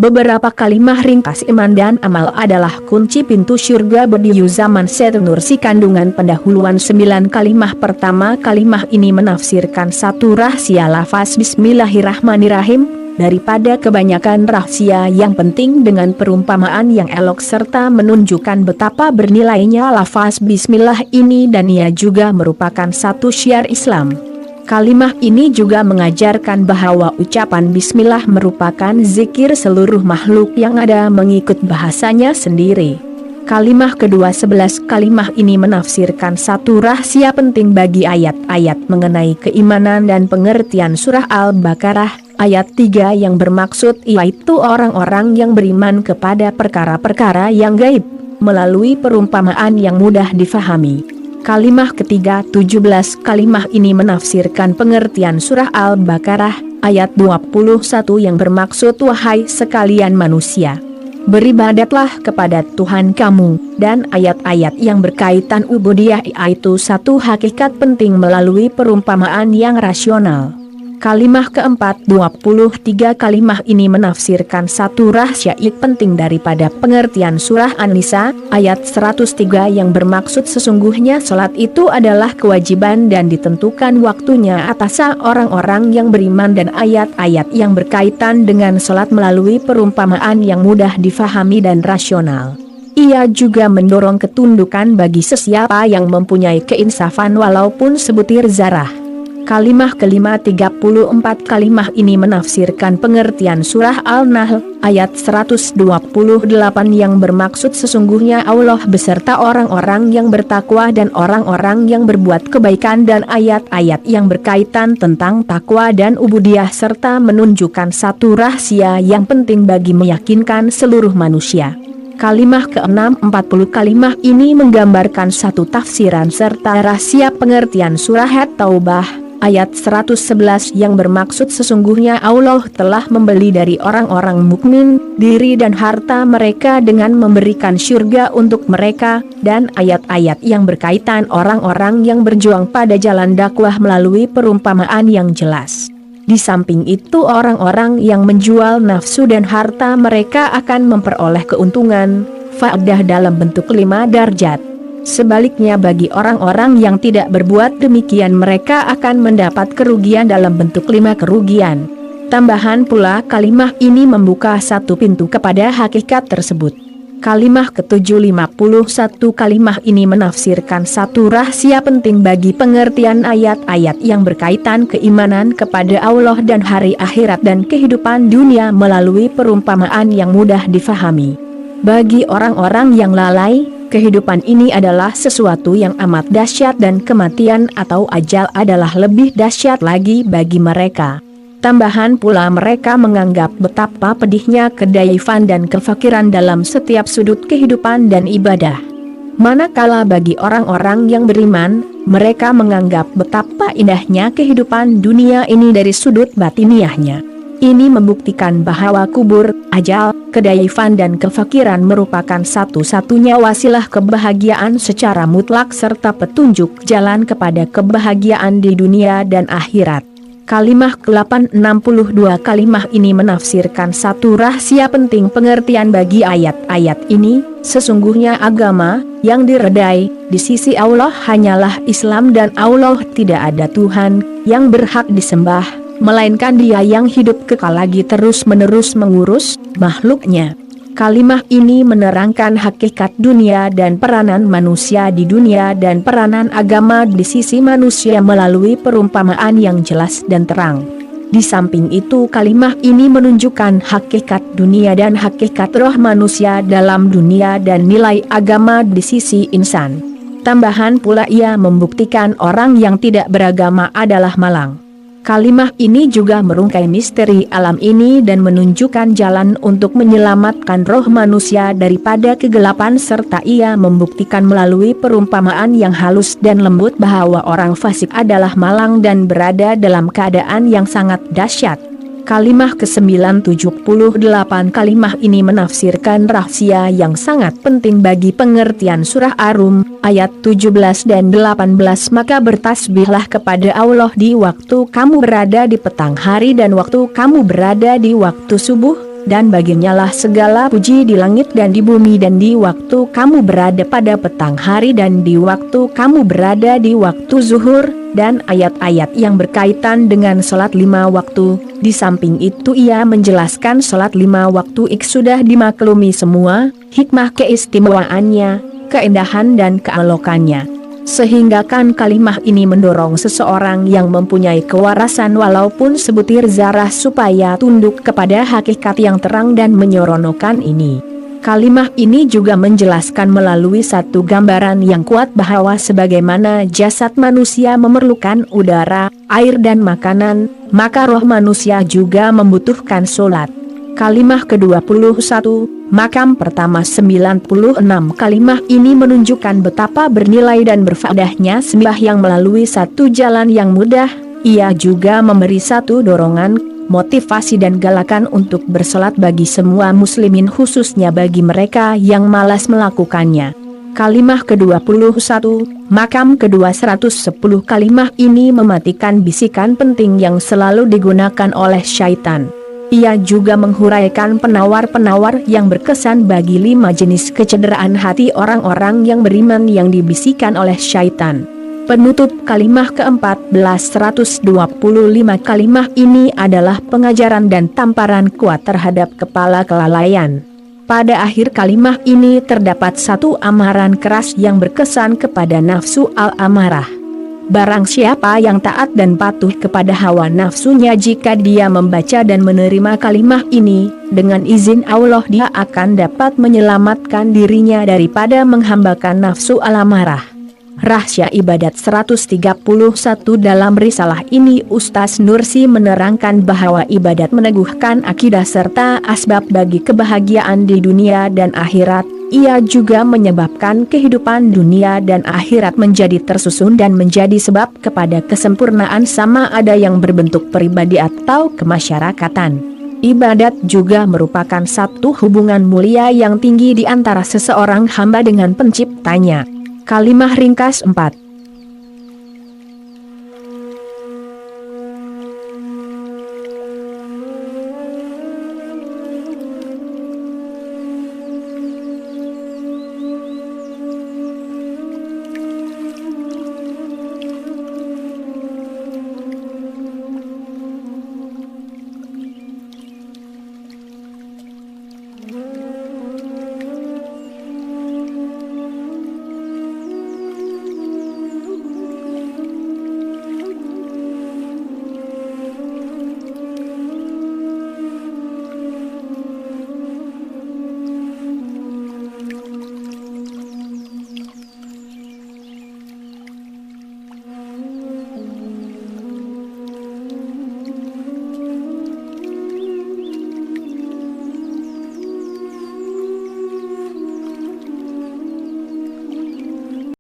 Beberapa kalimah ringkas iman dan amal adalah kunci pintu syurga bediu zaman Setunursi kandungan pendahuluan 9 kalimah pertama. Kalimah ini menafsirkan satu rahasia lafaz Bismillahirrahmanirrahim, daripada kebanyakan rahasia yang penting dengan perumpamaan yang elok serta menunjukkan betapa bernilainya lafaz Bismillah ini, dan ia juga merupakan satu syiar Islam. Kalimah ini juga mengajarkan bahwa ucapan Bismillah merupakan zikir seluruh makhluk yang ada mengikut bahasanya sendiri. Kalimah kedua 11 kalimah ini menafsirkan satu rahasia penting bagi ayat-ayat mengenai keimanan dan pengertian surah Al-Baqarah, ayat 3 yang bermaksud yaitu orang-orang yang beriman kepada perkara-perkara yang gaib, melalui perumpamaan yang mudah difahami. Kalimah ketiga 17 kalimah ini menafsirkan pengertian surah Al-Baqarah, ayat 21 yang bermaksud wahai sekalian manusia, beribadatlah kepada Tuhan kamu, dan ayat-ayat yang berkaitan ubudiyah yaitu satu hakikat penting melalui perumpamaan yang rasional. Kalimah keempat 23 kalimah ini menafsirkan satu rahasia penting daripada pengertian surah An-Nisa, ayat 103 yang bermaksud sesungguhnya sholat itu adalah kewajiban dan ditentukan waktunya atas orang-orang yang beriman, dan ayat-ayat yang berkaitan dengan sholat melalui perumpamaan yang mudah difahami dan rasional. Ia juga mendorong ketundukan bagi sesiapa yang mempunyai keinsafan walaupun sebutir zarah. Kalimah kelima 34 kalimah ini menafsirkan pengertian surah Al-Nahl, ayat 128 yang bermaksud sesungguhnya Allah beserta orang-orang yang bertakwa dan orang-orang yang berbuat kebaikan, dan ayat-ayat yang berkaitan tentang takwa dan ubudiyah serta menunjukkan satu rahasia yang penting bagi meyakinkan seluruh manusia. Kalimah ke-6 40 kalimah ini menggambarkan satu tafsiran serta rahasia pengertian surah At-Taubah, ayat 111 yang bermaksud sesungguhnya Allah telah membeli dari orang-orang mukmin diri dan harta mereka dengan memberikan syurga untuk mereka, dan ayat-ayat yang berkaitan orang-orang yang berjuang pada jalan dakwah melalui perumpamaan yang jelas. Di samping itu orang-orang yang menjual nafsu dan harta mereka akan memperoleh keuntungan, faedah dalam bentuk 5 darjat. Sebaliknya bagi orang-orang yang tidak berbuat demikian mereka akan mendapat kerugian dalam bentuk 5 kerugian. Tambahan pula kalimah ini membuka satu pintu kepada hakikat tersebut. Kalimah ke-7 51 kalimah ini menafsirkan satu rahasia penting bagi pengertian ayat-ayat yang berkaitan keimanan kepada Allah dan hari akhirat dan kehidupan dunia melalui perumpamaan yang mudah difahami. Bagi orang-orang yang lalai, kehidupan ini adalah sesuatu yang amat dahsyat dan kematian atau ajal adalah lebih dahsyat lagi bagi mereka. Tambahan pula mereka menganggap betapa pedihnya kedaifan dan kefakiran dalam setiap sudut kehidupan dan ibadah. Manakala bagi orang-orang yang beriman, mereka menganggap betapa indahnya kehidupan dunia ini dari sudut batiniahnya. Ini membuktikan bahwa kubur, ajal, kedaifan dan kefakiran merupakan satu-satunya wasilah kebahagiaan secara mutlak serta petunjuk jalan kepada kebahagiaan di dunia dan akhirat. Kalimah ke-8 62 kalimah ini menafsirkan satu rahasia penting pengertian bagi ayat-ayat ini, sesungguhnya agama yang diredai di sisi Allah hanyalah Islam, dan Allah tidak ada Tuhan yang berhak disembah melainkan Dia yang hidup kekal lagi terus-menerus mengurus makhluknya. Kalimah ini menerangkan hakikat dunia dan peranan manusia di dunia dan peranan agama di sisi manusia melalui perumpamaan yang jelas dan terang. Di samping itu kalimah ini menunjukkan hakikat dunia dan hakikat roh manusia dalam dunia dan nilai agama di sisi insan. Tambahan pula ia membuktikan orang yang tidak beragama adalah malang. Kalimah ini juga merungkai misteri alam ini dan menunjukkan jalan untuk menyelamatkan roh manusia daripada kegelapan, serta ia membuktikan melalui perumpamaan yang halus dan lembut bahwa orang fasik adalah malang dan berada dalam keadaan yang sangat dahsyat. Kalimah ke-9 78 kalimah ini menafsirkan rahasia yang sangat penting bagi pengertian surah Ar-Rum, ayat 17 dan 18. Maka bertasbihlah kepada Allah di waktu kamu berada di petang hari dan waktu kamu berada di waktu subuh, dan baginya lah segala puji di langit dan di bumi dan di waktu kamu berada pada petang hari dan di waktu kamu berada di waktu zuhur, dan ayat-ayat yang berkaitan dengan sholat 5 waktu. Di samping itu ia menjelaskan sholat 5 waktu sudah dimaklumi semua, hikmah keistimewaannya, keindahan dan keelokannya. Sehingga kan kalimah ini mendorong seseorang yang mempunyai kewarasan walaupun sebutir zarah supaya tunduk kepada hakikat yang terang dan menyeronokan ini. Kalimah ini juga menjelaskan melalui satu gambaran yang kuat bahwa sebagaimana jasad manusia memerlukan udara, air dan makanan, maka roh manusia juga membutuhkan sholat. Kalimah ke-21, makam pertama 96. Kalimah ini menunjukkan betapa bernilai dan berfaedahnya sembahyang melalui satu jalan yang mudah. Ia juga memberi satu dorongan, motivasi dan galakan untuk bersolat bagi semua muslimin khususnya bagi mereka yang malas melakukannya. Kalimah ke-21, makam ke-210. Kalimah ini mematikan bisikan penting yang selalu digunakan oleh syaitan. Ia juga menghuraikan penawar-penawar yang berkesan bagi 5 jenis kecederaan hati orang-orang yang beriman yang dibisikkan oleh syaitan. Penutup kalimah ke-14 125. Kalimah ini adalah pengajaran dan tamparan kuat terhadap kepala kelalaian. Pada akhir kalimah ini terdapat satu amaran keras yang berkesan kepada nafsu al-amarah. Barang siapa yang taat dan patuh kepada hawa nafsunya, jika dia membaca dan menerima kalimah ini, dengan izin Allah dia akan dapat menyelamatkan dirinya daripada menghambakan nafsu al-amarah. Rahsia ibadat 131. Dalam risalah ini Ustaz Nursi menerangkan bahwa ibadat meneguhkan akidah serta asbab bagi kebahagiaan di dunia dan akhirat. Ia juga menyebabkan kehidupan dunia dan akhirat menjadi tersusun dan menjadi sebab kepada kesempurnaan sama ada yang berbentuk pribadi atau kemasyarakatan. Ibadat juga merupakan satu hubungan mulia yang tinggi di antara seseorang hamba dengan penciptanya. Kalimah ringkas 4.